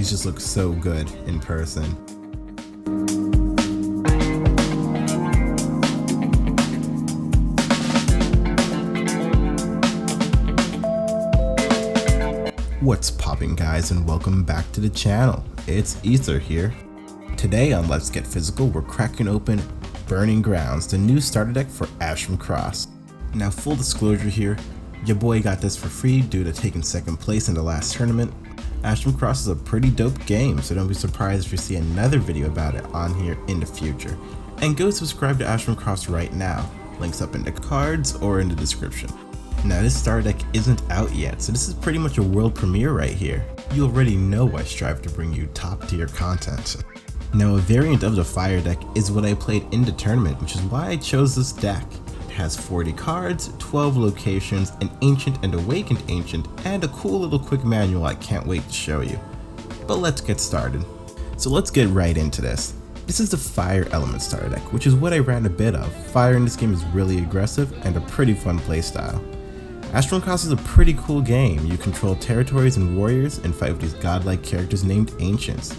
these just look so good in person. What's popping, guys, and welcome back to the channel. It's Aether here. Today on Let's Get Physical, we're cracking open Burning Grounds, the new starter deck for Astrom Cross. Now, full disclosure here, your boy got this for free due to taking second place in the last tournament. Astrom Cross is a pretty dope game, so don't be surprised if you see another video about it on here in the future. And go subscribe to Astrom Cross right now. Links up in the cards or in the description. Now, this starter deck isn't out yet, so this is pretty much a world premiere right here. You already know I strive to bring you top tier content. Now, a variant of the fire deck is what I played in the tournament, which is why I chose this deck. It has 40 cards, 12 locations, an ancient and awakened ancient, and a cool little quick manual I can't wait to show you. But let's get started. So let's get right into this. This is the fire element starter deck, which is what I ran a bit of. Fire in this game is really aggressive and a pretty fun playstyle. Astrom Cross is a pretty cool game. You control territories and warriors and fight with these godlike characters named Ancients.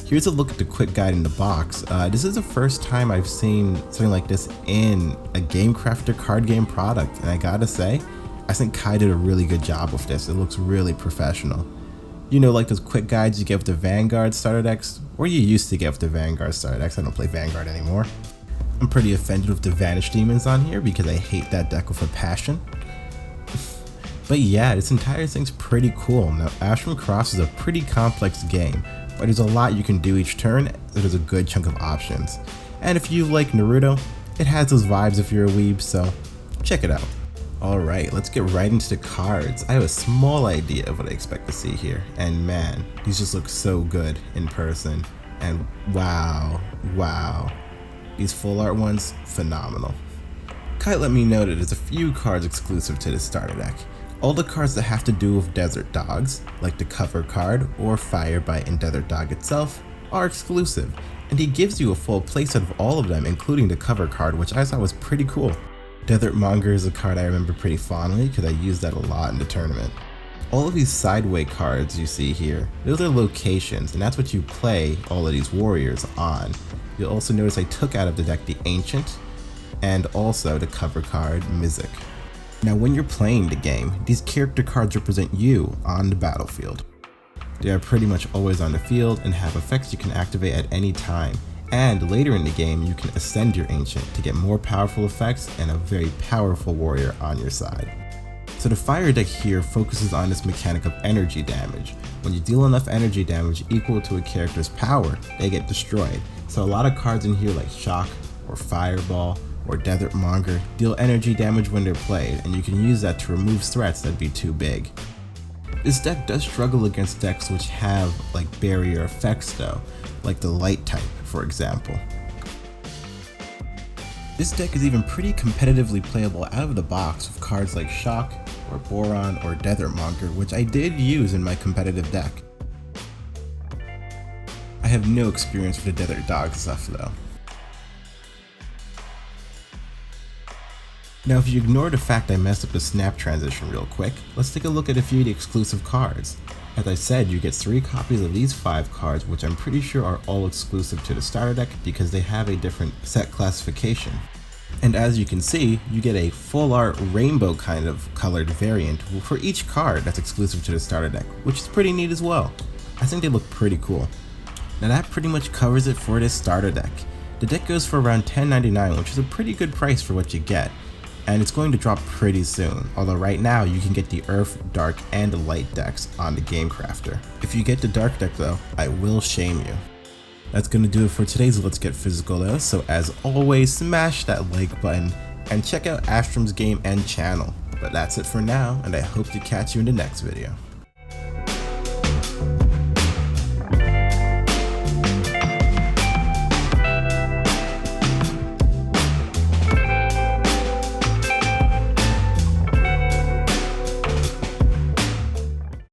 Here's a look at the quick guide in the box. This is the first time I've seen something like this in a Game Crafter card game product, and I gotta say, I think Kai did a really good job with this. It looks really professional. You know, like those quick guides you get with the Vanguard starter decks, or you used to get with the Vanguard starter decks. I don't play Vanguard anymore. I'm pretty offended with the Vanish Demons on here because I hate that deck with a passion. But yeah, this entire thing's pretty cool. Now, Astrom Cross is a pretty complex game, but there's a lot you can do each turn, so there's a good chunk of options. And if you like Naruto, it has those vibes if you're a weeb, so check it out. Alright, let's get right into the cards. I have a small idea of what I expect to see here, and man, these just look so good in person. And wow. These full art ones, phenomenal. Kite let me know that there's a few cards exclusive to this starter deck. All the cards that have to do with Desert Dogs, like the cover card or Firebite and Desert Dog itself, are exclusive, and he gives you a full playset of all of them, including the cover card, which I thought was pretty cool. Desert Monger is a card I remember pretty fondly because I used that a lot in the tournament. All of these sideway cards you see here, those are locations, and that's what you play all of these warriors on. You'll also notice I took out of the deck the Ancient, and also the cover card, Mizik. Now, when you're playing the game, these character cards represent you on the battlefield. They are pretty much always on the field and have effects you can activate at any time. And later in the game, you can ascend your Ancient to get more powerful effects and a very powerful warrior on your side. So the fire deck here focuses on this mechanic of energy damage. When you deal enough energy damage equal to a character's power, they get destroyed. So a lot of cards in here like Shock or Fireball or Desert Monger deal energy damage when they're played, and you can use that to remove threats that'd be too big. This deck does struggle against decks which have like barrier effects though, like the Light type for example. This deck is even pretty competitively playable out of the box with cards like Shock or Boron or Desert Monger, which I did use in my competitive deck. I have no experience with the Desert Dog stuff though. Now, if you ignore the fact I messed up the snap transition real quick, let's take a look at a few of the exclusive cards. As I said, you get 3 copies of these 5 cards, which I'm pretty sure are all exclusive to the starter deck because they have a different set classification. And as you can see, you get a full art rainbow kind of colored variant for each card that's exclusive to the starter deck, which is pretty neat as well. I think they look pretty cool. Now that pretty much covers it for this starter deck. The deck goes for around $10.99, which is a pretty good price for what you get. And it's going to drop pretty soon, although right now you can get the Earth, Dark, and Light decks on the Game Crafter. If you get the Dark deck though, I will shame you. That's gonna do it for today's Let's Get Physical though, so as always, smash that like button and check out Astrom's game and channel. But that's it for now, and I hope to catch you in the next video.